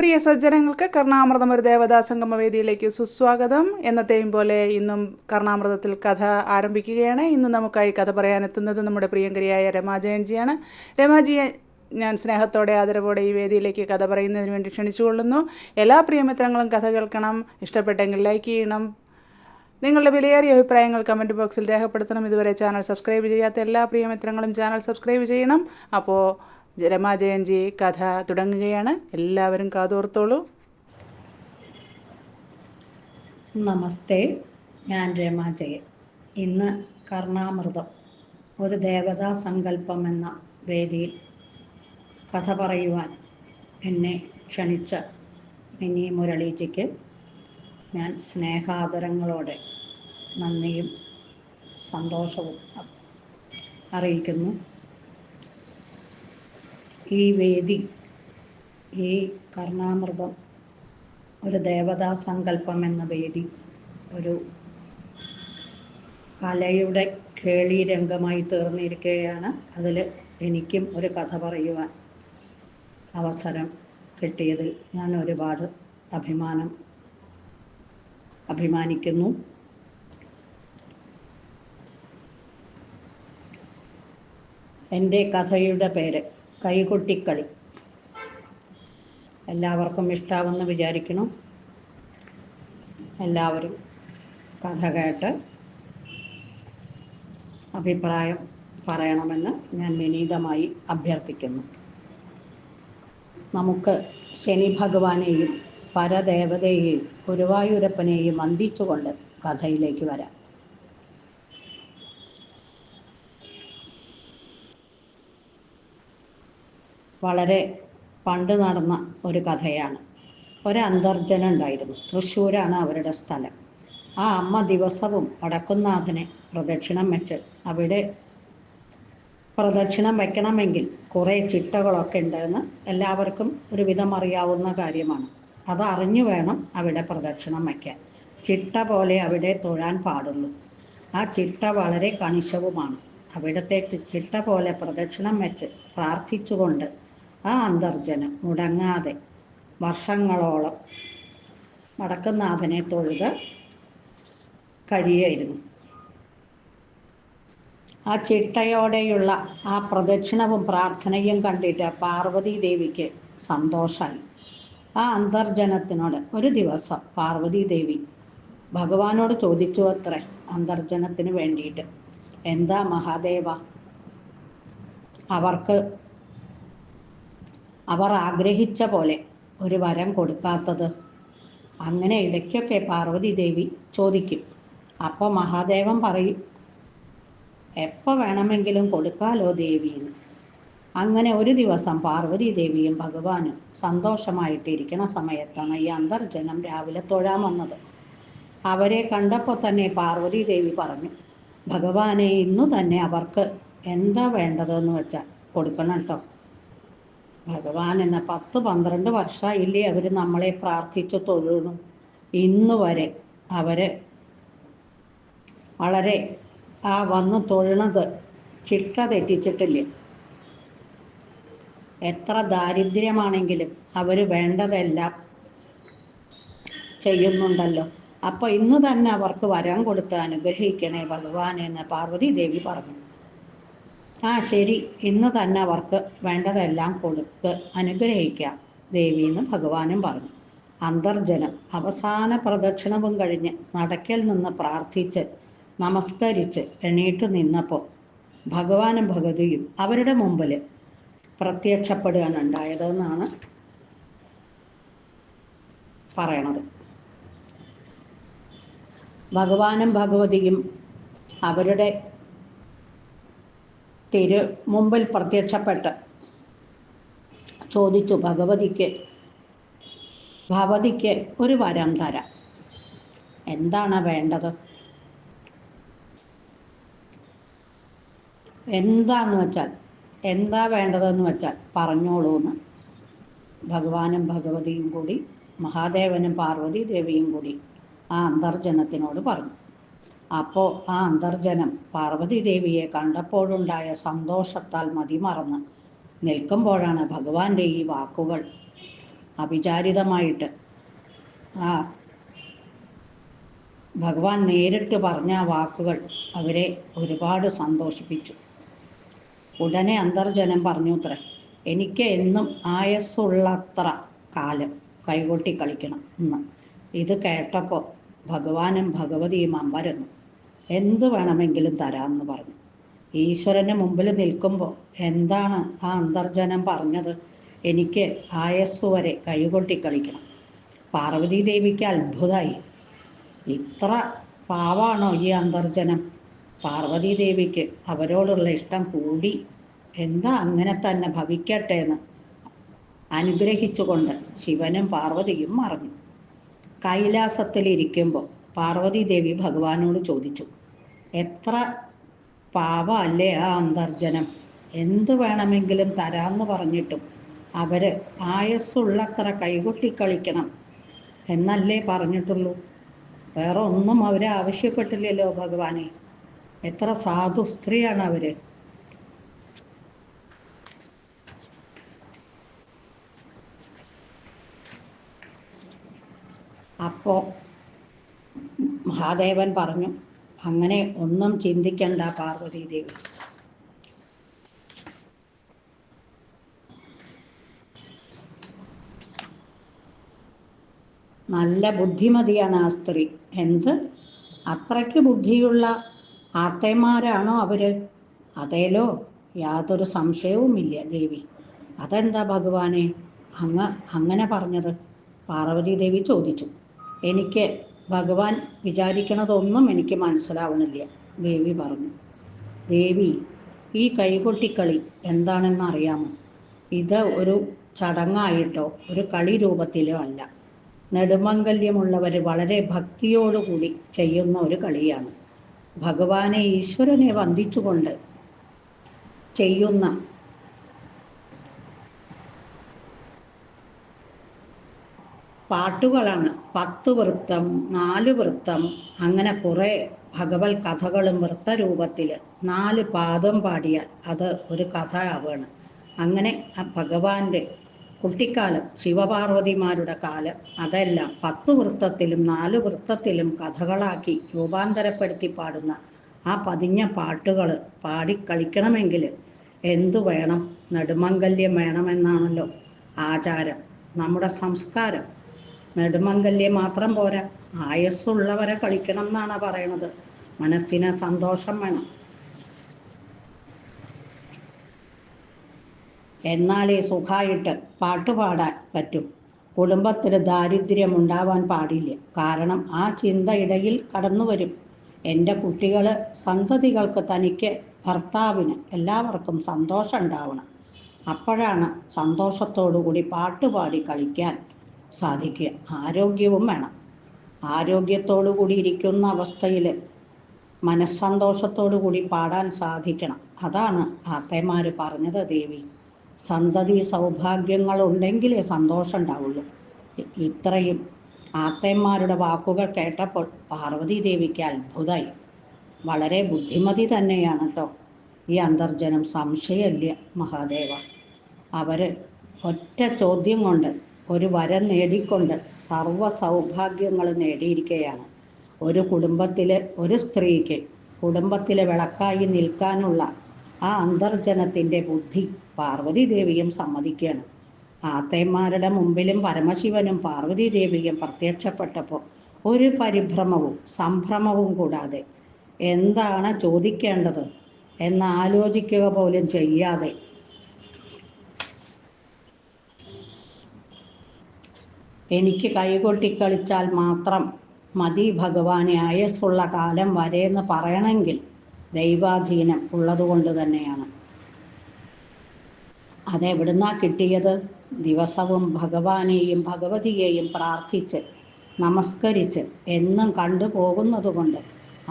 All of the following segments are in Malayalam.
പ്രിയ സജ്ജനങ്ങൾക്ക് കർണാമൃതം ഒരു ദേവതാ സംഗമവേദിയിലേക്ക് സുസ്വാഗതം. എന്നത്തെയും പോലെ ഇന്നും കർണാമൃതത്തിൽ കഥ ആരംഭിക്കുകയാണ്. ഇന്ന് നമുക്കായി കഥ പറയാനെത്തുന്നത് നമ്മുടെ പ്രിയങ്കരിയായ രമാജയൻജിയാണ്. രമാജിയെ ഞാൻ സ്നേഹത്തോടെ ആദരവോടെ ഈ വേദിയിലേക്ക് കഥ പറയുന്നതിന് വേണ്ടി ക്ഷണിച്ചുകൊള്ളുന്നു. എല്ലാ പ്രിയമിത്രങ്ങളും കഥ കേൾക്കണം. ഇഷ്ടപ്പെട്ടെങ്കിൽ ലൈക്ക് ചെയ്യണം. നിങ്ങളുടെ വിലയേറിയ അഭിപ്രായങ്ങൾ കമൻറ്റ് ബോക്സിൽ രേഖപ്പെടുത്തണം. ഇതുവരെ ചാനൽ സബ്സ്ക്രൈബ് ചെയ്യാത്ത എല്ലാ പ്രിയമിത്രങ്ങളും ചാനൽ സബ്സ്ക്രൈബ് ചെയ്യണം. അപ്പോൾ രമാജയൻജി കഥ തുടങ്ങുകയാണ്. എല്ലാവരും കാതോർത്തോളൂ. നമസ്തേ, ഞാൻ രമാജയൻ. ഇന്ന് കർണാമൃതം ഒരു ദേവതാ സങ്കല്പം എന്ന വേദിയിൽ കഥ പറയുവാൻ എന്നെ ക്ഷണിച്ച മിനി മുരളീജിക്ക് ഞാൻ സ്നേഹാദരങ്ങളോടെ നന്ദിയും സന്തോഷവും അറിയിക്കുന്നു. ഈ വേദി, ഈ കർണാമൃതം ഒരു ദേവതാ സങ്കല്പം എന്ന വേദി ഒരു കലയുടെ കേളീരംഗമായി തീർന്നിരിക്കുകയാണ്. അതിൽ എനിക്കും ഒരു കഥ പറയുവാൻ അവസരം കിട്ടിയതിൽ ഞാൻ ഒരുപാട് അഭിമാനിക്കുന്നു. എൻ്റെ കഥയുടെ പേര് കൈകൊട്ടിക്കളി. എല്ലാവർക്കും ഇഷ്ടാവെന്ന് വിചാരിക്കണം. എല്ലാവരും കഥ കേട്ട് അഭിപ്രായം പറയണമെന്ന് ഞാൻ വിനീതമായി അഭ്യർത്ഥിക്കുന്നു. നമുക്ക് ശനി ഭഗവാനെയും പരദേവതയെയും ഗുരുവായൂരപ്പനെയും വന്ദിച്ചുകൊണ്ട് കഥയിലേക്ക് വരാം. വളരെ പണ്ട് നടന്ന ഒരു കഥയാണ്. ഒരു അന്തർജനം ഉണ്ടായിരുന്നു. തൃശ്ശൂരാണ് അവരുടെ സ്ഥലം. ആ അമ്മ ദിവസവും വടക്കുംനാഥനെ പ്രദക്ഷിണം വെച്ച്, അവിടെ പ്രദക്ഷിണം വെക്കണമെങ്കിൽ കുറേ ചിട്ടകളൊക്കെ ഉണ്ടെന്ന് എല്ലാവർക്കും ഒരുവിധം അറിയാവുന്ന കാര്യമാണ്. അതറിഞ്ഞു വേണം അവിടെ പ്രദക്ഷിണം വയ്ക്കാൻ. ചിട്ട പോലെ അവിടെ തൊഴാൻ പാടുള്ളൂ. ആ ചിട്ട വളരെ കണിശവുമാണ്. അവിടുത്തെ ചിട്ട പോലെ പ്രദക്ഷിണം വെച്ച് പ്രാർത്ഥിച്ചുകൊണ്ട് ആ അന്തർജനം മുടങ്ങാതെ വർഷങ്ങളോളം വടക്കുംനാഥനെ തൊഴുത് കഴിയായിരുന്നു. ആ ചിട്ടയോടെയുള്ള ആ പ്രദക്ഷിണവും പ്രാർത്ഥനയും കണ്ടിട്ട് പാർവതി ദേവിക്ക് സന്തോഷമായി. ആ അന്തർജനത്തിനോട് ഒരു ദിവസം പാർവതി ദേവി ഭഗവാനോട് ചോദിച്ചു അത്രേ, അന്തർജനത്തിന് വേണ്ടിയിട്ട്, എന്താ മഹാദേവ അവർ ആഗ്രഹിച്ച പോലെ ഒരു വരം കൊടുക്കാത്തത്? അങ്ങനെ ഇടയ്ക്കൊക്കെ പാർവതി ദേവി ചോദിക്കും. അപ്പോൾ മഹാദേവൻ പറയും, എപ്പോൾ വേണമെങ്കിലും കൊടുക്കാലോ ദേവിയെന്ന്. അങ്ങനെ ഒരു ദിവസം പാർവതി ദേവിയും ഭഗവാനും സന്തോഷമായിട്ടിരിക്കുന്ന സമയത്താണ് ഈ അന്തർജനം രാവിലെ തൊഴാൻ വന്നത്. അവരെ കണ്ടപ്പോൾ തന്നെ പാർവതി ദേവി പറഞ്ഞു, ഭഗവാനെ ഇന്നു തന്നെ അവർക്ക് എന്താ വേണ്ടതെന്ന് വെച്ചാൽ കൊടുക്കണം കേട്ടോ. ഭഗവാൻ എന്ന 10-12 വർഷമായില്ലേ അവർ നമ്മളെ പ്രാർത്ഥിച്ചു തൊഴുന്നു. ഇന്ന് വരെ അവര് വളരെ വന്ന് തൊഴുന്നത് ചിട്ട തെറ്റിച്ചിട്ടില്ലേ. എത്ര ദാരിദ്ര്യമാണെങ്കിലും അവർ വേണ്ടതെല്ലാം ചെയ്യുന്നുണ്ടല്ലോ. അപ്പോൾ ഇന്ന് തന്നെ അവർക്ക് വരം കൊടുത്ത് അനുഗ്രഹിക്കണേ ഭഗവാൻ എന്ന് പാർവതി ദേവി പറഞ്ഞു. ശരി, ഇന്ന് തന്നെ അവർക്ക് വേണ്ടതെല്ലാം കൊടുത്ത് അനുഗ്രഹിക്കാം ദേവി എന്ന് ഭഗവാനും പറഞ്ഞു. അന്തർജനം അവസാന പ്രദക്ഷിണവും കഴിഞ്ഞ് നടക്കൽ നിന്ന് പ്രാർത്ഥിച്ച് നമസ്കരിച്ച് എണീറ്റ് നിന്നപ്പോൾ ഭഗവാനും ഭഗവതിയും അവരുടെ മുമ്പിൽ പ്രത്യക്ഷപ്പെടുകയാണ് ഉണ്ടായതെന്നാണ് പറയണത്. ഭഗവാനും ഭഗവതിയും അവരുടെ മുമ്പിൽ പ്രത്യക്ഷപ്പെട്ട് ചോദിച്ചു, ഭഗവതിക്ക് ഒരു വരം തരാം, എന്താണ് വേണ്ടത്? എന്താ വേണ്ടതെന്ന് വെച്ചാൽ പറഞ്ഞോളൂ എന്ന് ഭഗവാനും ഭഗവതിയും കൂടി, മഹാദേവനും പാർവതി ദേവിയും കൂടി ആ അന്തർജനത്തിനോട് പറഞ്ഞു. അപ്പോൾ ആ അന്തർജനം പാർവതി ദേവിയെ കണ്ടപ്പോഴുണ്ടായ സന്തോഷത്താൽ മതിമറന്ന് നിൽക്കുമ്പോഴാണ് ഭഗവാന്റെ ഈ വാക്കുകൾ അവിചാരിതമായിട്ട് ആ ഭഗവാൻ നേരിട്ട് പറഞ്ഞ വാക്കുകൾ അവരെ ഒരുപാട് സന്തോഷിപ്പിച്ചു. ഉടനെ അന്തർജനം പറഞ്ഞുത്രേ, എനിക്ക് എന്നും ആയസ്സുള്ളത്ര കാലം കൈകൊട്ടി കളിക്കണം എന്ന്. ഇത് കേട്ടപ്പോൾ ഭഗവാനും ഭഗവതിയും അമ്പരന്നു. എന്ത് വേണമെങ്കിലും തരാമെന്ന് പറഞ്ഞു. ഈശ്വരന് മുമ്പിൽ നിൽക്കുമ്പോൾ എന്താണ് ആ അന്തർജനം പറഞ്ഞത്? എനിക്ക് ആയസ്സു വരെ കൈകൊട്ടി കളിക്കണം. പാർവതി ദേവിക്ക് അത്ഭുതമായി. ഇത്ര പാവാണോ ഈ അന്തർജനം? പാർവതി ദേവിക്ക് അവരോടുള്ള ഇഷ്ടം കൂടി. എന്താ അങ്ങനെ തന്നെ ഭവിക്കട്ടെ എന്ന് അനുഗ്രഹിച്ചുകൊണ്ട് ശിവനും പാർവതിയും മറഞ്ഞു. കൈലാസത്തിലിരിക്കുമ്പോൾ പാർവതി ദേവി ഭഗവാനോട് ചോദിച്ചു, എത്ര പാവല്ലേ ആ അന്തർജനം? എന്ത് വേണമെങ്കിലും തരാമെന്ന് പറഞ്ഞിട്ടും അവര് ആയസ്സുള്ളത്ര കൈകൊട്ടി കളിക്കണം എന്നല്ലേ പറഞ്ഞിട്ടുള്ളൂ? വേറെ ഒന്നും അവരെ ആവശ്യപ്പെട്ടില്ലല്ലോ ഭഗവാനെ. എത്ര സാധു സ്ത്രീയാണ് അവര്. അപ്പോൾ മഹാദേവൻ പറഞ്ഞു, അങ്ങനെ ഒന്നും ചിന്തിക്കണ്ട പാർവതി ദേവി. നല്ല ബുദ്ധിമതിയാണ് ആ സ്ത്രീ. എന്ത്, അത്രയ്ക്ക് ബുദ്ധിയുള്ള ആത്തേമാരാണോ അവര്? അതേലോ, യാതൊരു സംശയവുമില്ല ദേവി. അതെന്താ ഭഗവാനെ അങ്ങനെ പറഞ്ഞത്? പാർവതി ദേവി ചോദിച്ചു. എനിക്ക് ഭഗവാൻ വിചാരിക്കണതൊന്നും എനിക്ക് മനസ്സിലാവണില്ല, ദേവി പറഞ്ഞു. ദേവി, ഈ കൈകൊട്ടിക്കളി എന്താണെന്ന് അറിയാമോ? ഇത് ഒരു ചടങ്ങായിട്ടോ ഒരു കളി രൂപത്തിലോ അല്ല. നെടുമംഗല്യമുള്ളവർ വളരെ ഭക്തിയോടുകൂടി ചെയ്യുന്ന ഒരു കളിയാണ്. ഭഗവാനെ, ഈശ്വരനെ വന്ദിച്ചുകൊണ്ട് ചെയ്യുന്ന പാട്ടുകളാണ്. 10 വൃത്തം, 4 വൃത്തം, അങ്ങനെ കുറേ ഭഗവത് കഥകളും വൃത്തരൂപത്തിൽ 4 പാദം പാടിയാൽ അത് ഒരു കഥ ആവുകയാണ്. അങ്ങനെ ഭഗവാന്റെ കുട്ടിക്കാലം, ശിവപാർവതിമാരുടെ കാലം, അതെല്ലാം 10 വൃത്തത്തിലും 4 വൃത്തത്തിലും കഥകളാക്കി രൂപാന്തരപ്പെടുത്തി പാടുന്ന ആ പതിഞ്ഞ പാട്ടുകൾ പാടിക്കളിക്കണമെങ്കിൽ എന്തു വേണം? നെടുമംഗല്യം വേണമെന്നാണല്ലോ ആചാരം, നമ്മുടെ സംസ്കാരം. നെടുമംഗല്യം മാത്രം പോരാ, ആയസ്സുള്ളവരെ കളിക്കണം എന്നാണ് പറയണത്. മനസ്സിന് സന്തോഷം വേണം. എന്നാലേ സുഖമായിട്ട് പാട്ടുപാടാൻ പറ്റും. കുടുംബത്തിൽ ദാരിദ്ര്യം ഉണ്ടാവാൻ പാടില്ല. കാരണം ആ ചിന്ത ഇടയിൽ കടന്നു വരും. എൻ്റെ കുട്ടികൾ, സന്തതികൾക്ക്, തനിക്ക്, ഭർത്താവിന്, എല്ലാവർക്കും സന്തോഷം ഉണ്ടാവണം. അപ്പോഴാണ് സന്തോഷത്തോടുകൂടി പാട്ടുപാടി കളിക്കാൻ സാധിക്കുക. ആരോഗ്യവും വേണം. ആരോഗ്യത്തോടു കൂടി ഇരിക്കുന്ന അവസ്ഥയിൽ മനസ്സന്തോഷത്തോടു കൂടി പാടാൻ സാധിക്കണം. അതാണ് ആത്തേമാർ പറഞ്ഞത് ദേവി. സന്തതി സൗഭാഗ്യങ്ങളുണ്ടെങ്കിലേ സന്തോഷം ഉണ്ടാവുള്ളൂ. ഇത്രയും ആത്തേന്മാരുടെ വാക്കുകൾ കേട്ടപ്പോൾ പാർവതി ദേവിക്ക് അത്ഭുതമായി. വളരെ ബുദ്ധിമതി തന്നെയാണ് കേട്ടോ ഈ അന്തർജനം, സംശയമില്ല മഹാദേവ. അവർ ഒറ്റ ചോദ്യം കൊണ്ട് ഒരു വരം നേടിക്കൊണ്ട് സർവ സൗഭാഗ്യങ്ങൾ നേടിയിരിക്കുകയാണ്. ഒരു കുടുംബത്തിലെ ഒരു സ്ത്രീക്ക് കുടുംബത്തിലെ വിളക്കായി നിൽക്കാനുള്ള ആ അന്തർജനത്തിൻ്റെ ബുദ്ധി പാർവതി ദേവിയും സമ്മതിക്കുകയാണ്. ആത്തേന്മാരുടെ മുമ്പിലും പരമശിവനും പാർവതി ദേവിയും പ്രത്യക്ഷപ്പെട്ടപ്പോൾ ഒരു പരിഭ്രമവും സംഭ്രമവും കൂടാതെ എന്താണ് ചോദിക്കേണ്ടത് എന്ന് ആലോചിക്കുക പോലും ചെയ്യാതെ എനിക്ക് കൈകൊട്ടിക്കളിച്ചാൽ മാത്രം മതി ഭഗവാനെ, ആയസ്സുള്ള കാലം വരെയെന്ന് പറയണമെങ്കിൽ ദൈവാധീനം ഉള്ളതുകൊണ്ട് തന്നെയാണ്. അതെവിടുന്നാ കിട്ടിയത്? ദിവസവും ഭഗവാനെയും ഭഗവതിയെയും പ്രാർത്ഥിച്ച് നമസ്കരിച്ച് എന്നും കണ്ടുപോകുന്നത് കൊണ്ട്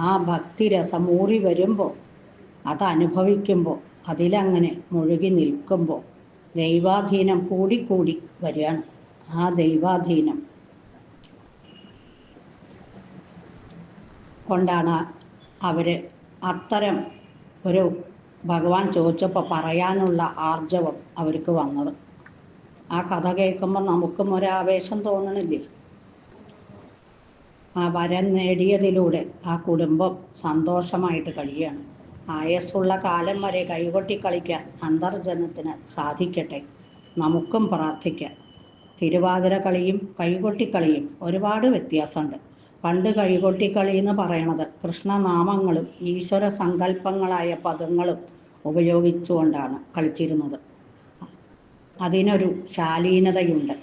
ആ ഭക്തിരസം ഊറി വരുമ്പോൾ, അതനുഭവിക്കുമ്പോൾ, അതിലങ്ങനെ മുഴുകി നിൽക്കുമ്പോൾ ദൈവാധീനം കൂടിക്കൂടി വരികയാണ്. ആ ദൈവാധീനം കൊണ്ടാണ് അവർ അത്തരം ഒരു ഭഗവാൻ ചോദിച്ചപ്പോൾ പറയാനുള്ള ആർജവം അവർക്ക് വന്നത്. ആ കഥ കേൾക്കുമ്പോൾ നമുക്കും ഒരാവേശം തോന്നണില്ലേ? ആ വരം നേടിയതിലൂടെ ആ കുടുംബം സന്തോഷമായിട്ട് കഴിയുകയാണ്. ആയസ്സുള്ള കാലം വരെ കൈകൊട്ടി കളിക്കാൻ അന്തർജനത്തിന് സാധിക്കട്ടെ. നമുക്കും പ്രാർത്ഥിക്കാം. തിരുവാതിര കളിയും കൈകൊട്ടിക്കളിയും ഒരുപാട് വ്യത്യാസമുണ്ട്. പണ്ട് കൈകൊട്ടിക്കളി എന്ന് പറയണത് കൃഷ്ണനാമങ്ങളും ഈശ്വര സങ്കല്പങ്ങളായ പദങ്ങളും ഉപയോഗിച്ചുകൊണ്ടാണ് കളിച്ചിരുന്നത്. അതിനൊരു ശാലീനതയുണ്ട്.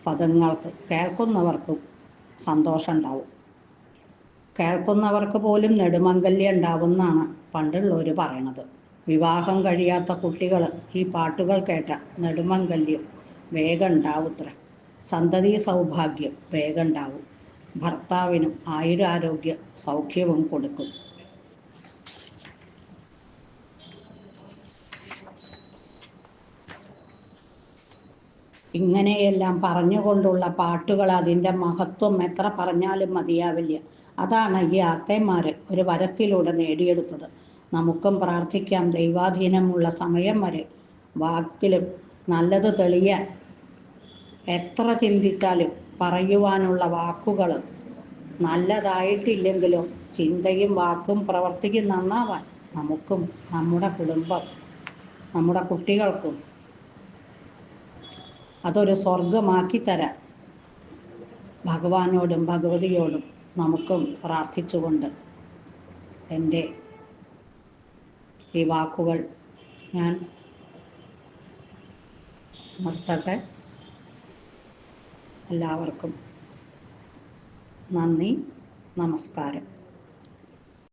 പദങ്ങൾക്ക് കേൾക്കുന്നവർക്കും സന്തോഷം ഉണ്ടാവും. കേൾക്കുന്നവർക്ക് പോലും നെടുമംഗല്യം ഉണ്ടാവുമെന്നാണ് പണ്ടുള്ളവർ പറയണത്. വിവാഹം കഴിയാത്ത കുട്ടികൾ ഈ പാട്ടുകൾ കേട്ട നെടുമംഗല്യം വേഗം ഉണ്ടാവുത്രേ. സന്തതി സൗഭാഗ്യം വേഗം ഉണ്ടാവും. ഭർത്താവിനും ആയുരാരോഗ്യ സൗഖ്യവും കൊടുക്കും. ഇങ്ങനെയെല്ലാം പറഞ്ഞുകൊണ്ടുള്ള പാട്ടുകൾ, അതിൻ്റെ മഹത്വം എത്ര പറഞ്ഞാലും മതിയാവില്ല. അതാണ് ഈ ആത്തേമാർ ഒരു വരത്തിലൂടെ നേടിയെടുത്തത്. നമുക്കും പ്രാർത്ഥിക്കാം, ദൈവാധീനമുള്ള സമയം വരെ വാക്കിലും നല്ലത് തെളിയാൻ. എത്ര ചിന്തിച്ചാലും പറയുവാനുള്ള വാക്കുകൾ നല്ലതായിട്ടില്ലെങ്കിലും ചിന്തയും വാക്കും പ്രവർത്തിക്കും നന്നാവാൻ നമുക്കും നമ്മുടെ കുടുംബം, നമ്മുടെ കുട്ടികൾക്കും അതൊരു സ്വർഗമാക്കി തരാൻ ഭഗവാനോടും ഭഗവതിയോടും നമുക്കും പ്രാർത്ഥിച്ചുകൊണ്ട് എൻ്റെ ഈ വാക്കുകൾ ഞാൻ നിർത്തട്ടെ. എല്ലാവർക്കും നന്ദി, നമസ്കാരം.